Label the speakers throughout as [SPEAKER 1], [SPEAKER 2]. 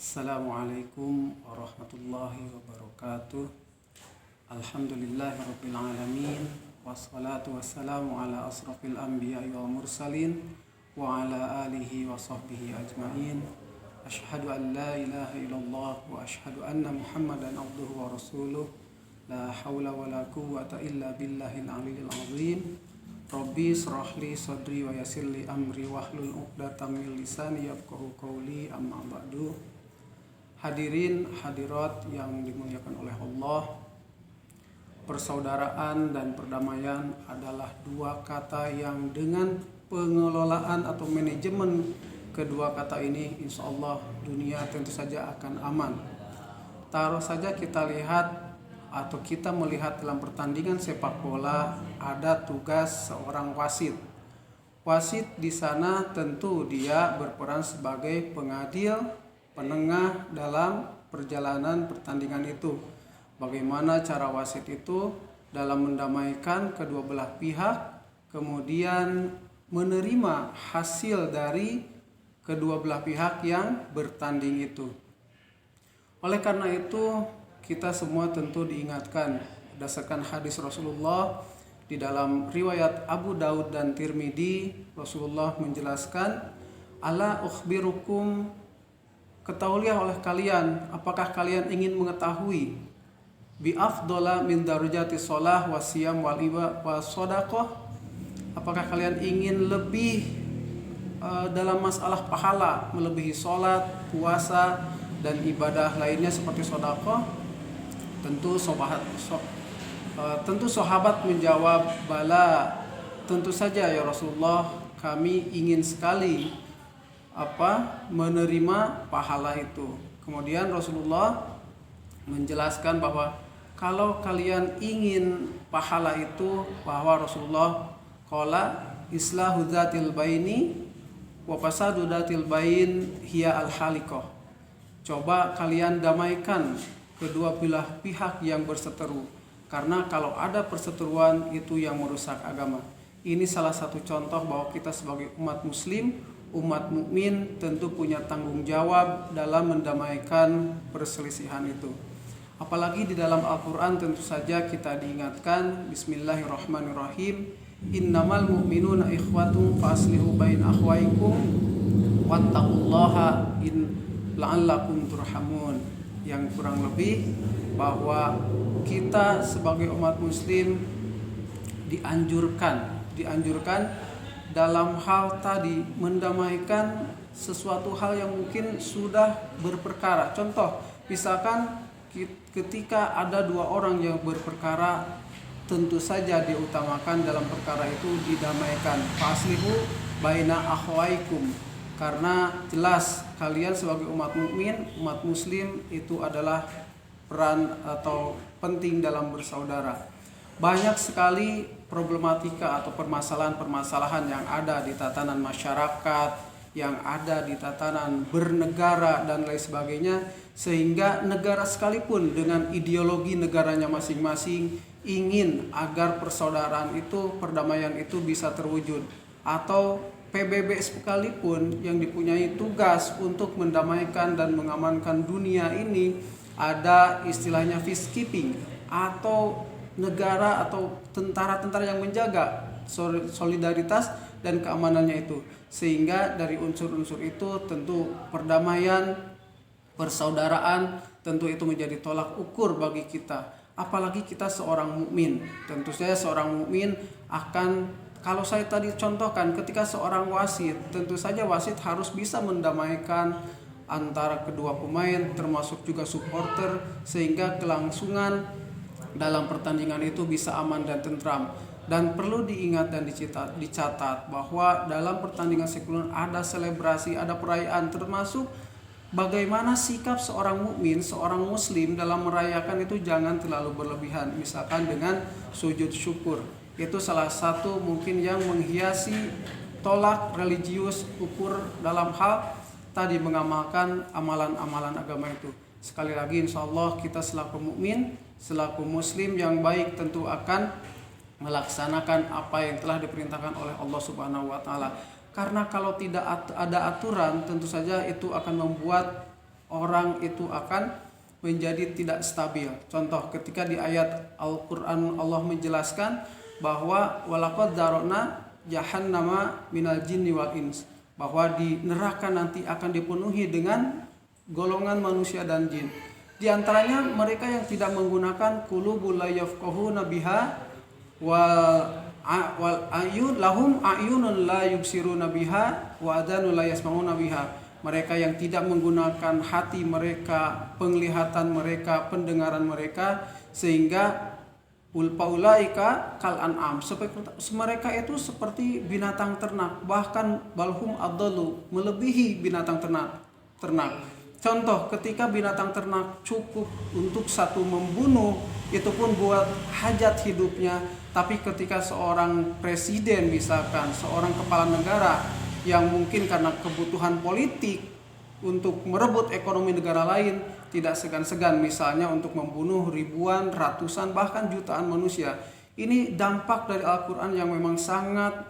[SPEAKER 1] Assalamualaikum warahmatullahi wabarakatuh. Alhamdulillahirabbil alamin wassalatu wassalamu ala asrofil anbiya'i wal mursalin wa ala alihi wa sahbihi ajmain. Asyhadu an la ilaha illallah wa asyhadu anna Muhammadan abduhu wa rasuluh. La haula wa la quwwata illa billahil aliyyil azim. Rabbi shrahli sadri wa yassirli amri wahlul 'uqdatam min lisani yafqahu qawli, amma ba'du. Hadirin hadirat yang dimuliakan oleh Allah, persaudaraan dan perdamaian adalah dua kata yang dengan pengelolaan atau manajemen kedua kata ini, insya Allah dunia tentu saja akan aman. Taruh saja kita lihat atau kita melihat dalam pertandingan sepak bola ada tugas seorang wasit. Wasit di sana tentu dia berperan sebagai pengadil, penengah dalam perjalanan pertandingan itu. Bagaimana cara wasit itu dalam mendamaikan kedua belah pihak, kemudian menerima hasil dari kedua belah pihak yang bertanding itu. Oleh karena itu, kita semua tentu diingatkan berdasarkan hadis Rasulullah di dalam riwayat Abu Daud dan Tirmidzi. Rasulullah menjelaskan, "Ala ukhbirukum, ketahuilah oleh kalian, apakah kalian ingin mengetahui bi afdala min darajati shalah wa siyam wal iba wa shadaqah? Apakah kalian ingin lebih dalam masalah pahala, melebihi salat, puasa dan ibadah lainnya seperti sedekah?" Tentu sahabat menjawab, "Bala, tentu saja ya Rasulullah, kami ingin sekali menerima pahala itu." Kemudian Rasulullah menjelaskan bahwa kalau kalian ingin pahala itu, bahwa Rasulullah qala islahu dzatil baini wa fasadu dzatil bain hiya al haliqah. Coba kalian damaikan kedua belah pihak yang berseteru, karena kalau ada perseteruan itu yang merusak agama. Ini salah satu contoh bahwa kita sebagai umat muslim, umat mukmin tentu punya tanggung jawab dalam mendamaikan perselisihan itu. Apalagi di dalam Al-Quran tentu saja kita diingatkan, Bismillahirrahmanirrahim, innamal mu'minuna ikhwatun faslihu bain akhwaikum wattaqullaha in la'allakum turhamun. Yang kurang lebih bahwa kita sebagai umat muslim dianjurkan dalam hal tadi mendamaikan sesuatu hal yang mungkin sudah berperkara. Contoh, misalkan ketika ada dua orang yang berperkara, tentu saja diutamakan dalam perkara itu didamaikan. Faslihu baina akhwaikum, karena jelas kalian sebagai umat mukmin, umat muslim itu adalah peran atau penting dalam bersaudara. Banyak sekali problematika atau permasalahan-permasalahan yang ada di tatanan masyarakat, yang ada di tatanan bernegara dan lain sebagainya, sehingga negara sekalipun dengan ideologi negaranya masing-masing ingin agar persaudaraan itu, perdamaian itu bisa terwujud. Atau PBB sekalipun yang dipunyai tugas untuk mendamaikan dan mengamankan dunia ini, ada istilahnya peacekeeping, atau negara atau tentara-tentara yang menjaga solidaritas dan keamanannya itu. Sehingga dari unsur-unsur itu tentu perdamaian, persaudaraan tentu itu menjadi tolak ukur bagi kita. Apalagi kita seorang mukmin. Tentu saja seorang mukmin akan, kalau saya tadi contohkan, ketika seorang wasit, tentu saja wasit harus bisa mendamaikan antara kedua pemain termasuk juga supporter, sehingga kelangsungan dalam pertandingan itu bisa aman dan tentram. Dan perlu diingat dan dicatat bahwa dalam pertandingan sekuler ada selebrasi, ada perayaan, termasuk bagaimana sikap seorang mukmin, seorang muslim dalam merayakan itu jangan terlalu berlebihan. Misalkan dengan sujud syukur, itu salah satu mungkin yang menghiasi tolak religius ukur dalam hal tadi mengamalkan amalan-amalan agama itu. Sekali lagi, insya Allah kita selaku mukmin, selaku muslim yang baik tentu akan melaksanakan apa yang telah diperintahkan oleh Allah Subhanahu wa taala. Karena kalau tidak ada aturan, tentu saja itu akan membuat orang itu akan menjadi tidak stabil. Contoh ketika di ayat Al-Qur'an Allah menjelaskan bahwa walaqad dzara'na jahannama minal jinni wal ins, bahwa di neraka nanti akan dipenuhi dengan golongan manusia dan jin. Di antaranya mereka yang tidak menggunakan qulubul la yafqahuna biha wal ayun lahum ayunun la yubsiruna biha wa adanun la yasmauna biha. Mereka yang tidak menggunakan hati mereka, penglihatan mereka, pendengaran mereka, sehingga ulpaulaika kal an'am, mereka itu seperti binatang ternak, bahkan balhum adallu, melebihi binatang ternak. Contoh ketika binatang ternak cukup untuk satu membunuh, itu pun buat hajat hidupnya. Tapi ketika seorang presiden misalkan, seorang kepala negara yang mungkin karena kebutuhan politik untuk merebut ekonomi negara lain, tidak segan-segan misalnya untuk membunuh ribuan, ratusan, bahkan jutaan manusia. Ini dampak dari Al-Quran yang memang sangat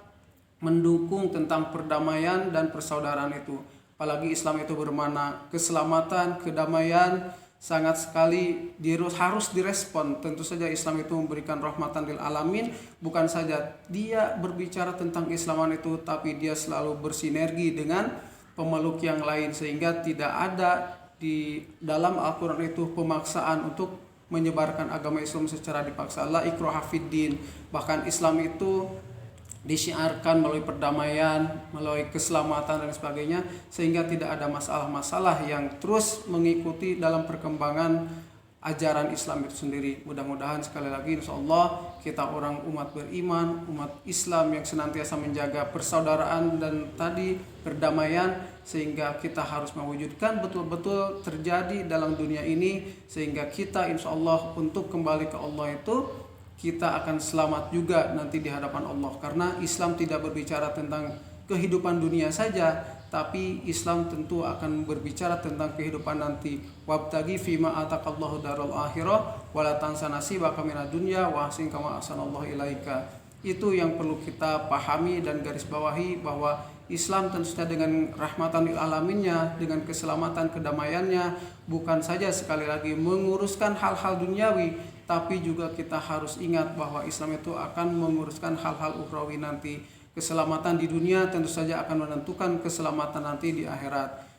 [SPEAKER 1] mendukung tentang perdamaian dan persaudaraan itu. Apalagi Islam itu bermakna keselamatan, kedamaian, sangat sekali harus direspon. Tentu saja Islam itu memberikan rahmatan lil alamin. Bukan saja dia berbicara tentang Islaman itu, tapi dia selalu bersinergi dengan pemeluk yang lain, sehingga tidak ada di dalam Al-Quran itu pemaksaan untuk menyebarkan agama Islam secara dipaksa. La ikraha fiddin. Bahkan Islam itu disiarkan melalui perdamaian, melalui keselamatan dan sebagainya, sehingga tidak ada masalah-masalah yang terus mengikuti dalam perkembangan ajaran Islam itu sendiri. Mudah-mudahan sekali lagi insyaallah kita orang umat beriman, umat Islam yang senantiasa menjaga persaudaraan dan tadi perdamaian, sehingga kita harus mewujudkan betul-betul terjadi dalam dunia ini, sehingga kita insyaallah untuk kembali ke Allah itu kita akan selamat juga nanti di hadapan Allah. Karena Islam tidak berbicara tentang kehidupan dunia saja, tapi Islam tentu akan berbicara tentang kehidupan nanti. Wabtagi fima ataqallahu darul akhirah wala tansa nasibaka minad dunya wa ahsin kama ahsanallahu ilaika. Itu yang perlu kita pahami dan garis bawahi, bahwa Islam tentu saja dengan rahmatan lil alaminnya, dengan keselamatan kedamaiannya, bukan saja sekali lagi menguruskan hal-hal duniawi, tapi juga kita harus ingat bahwa Islam itu akan menguruskan hal-hal ukhrawi nanti. Keselamatan di dunia tentu saja akan menentukan keselamatan nanti di akhirat.